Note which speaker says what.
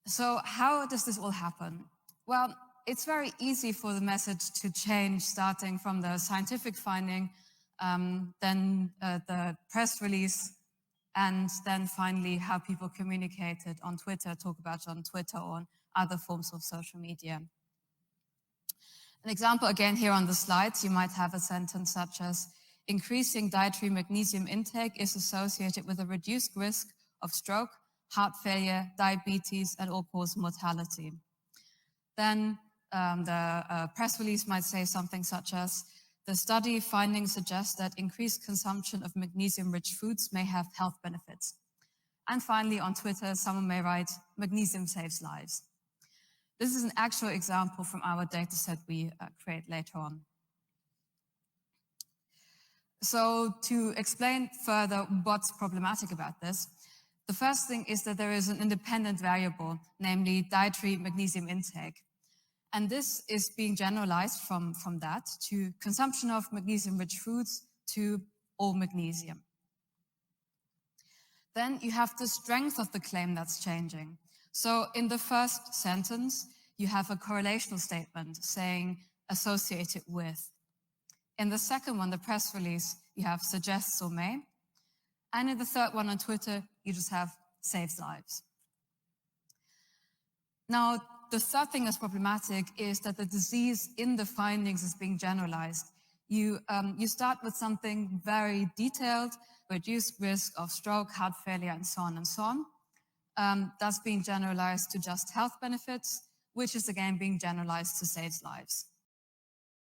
Speaker 1: So how does this all happen? Well, it's very easy for the message to change, starting from the scientific finding, then the press release, and then finally how people communicate it on Twitter, talk about it on Twitter or on other forms of social media. An example again here on the slides, you might have a sentence such as, increasing dietary magnesium intake is associated with a reduced risk of stroke, heart failure, diabetes, and all-cause mortality. Then the press release might say something such as, the study findings suggest that increased consumption of magnesium-rich foods may have health benefits. And finally, on Twitter, someone may write, magnesium saves lives. This is an actual example from our dataset we create later on. So to explain further what's problematic about this, the first thing is that there is an independent variable, namely dietary magnesium intake. And this is being generalized from that to consumption of magnesium-rich foods to all magnesium. Then you have the strength of the claim that's changing. So in the first sentence, you have a correlational statement saying associated with. In the second one, the press release, you have suggests or may. And in the third one on Twitter, you just have saves lives. Now, the third thing that's problematic is that the disease in the findings is being generalized. You start with something very detailed, reduced risk of stroke, heart failure, and so on and so on. That's being generalized to just health benefits, which is again being generalized to saves lives.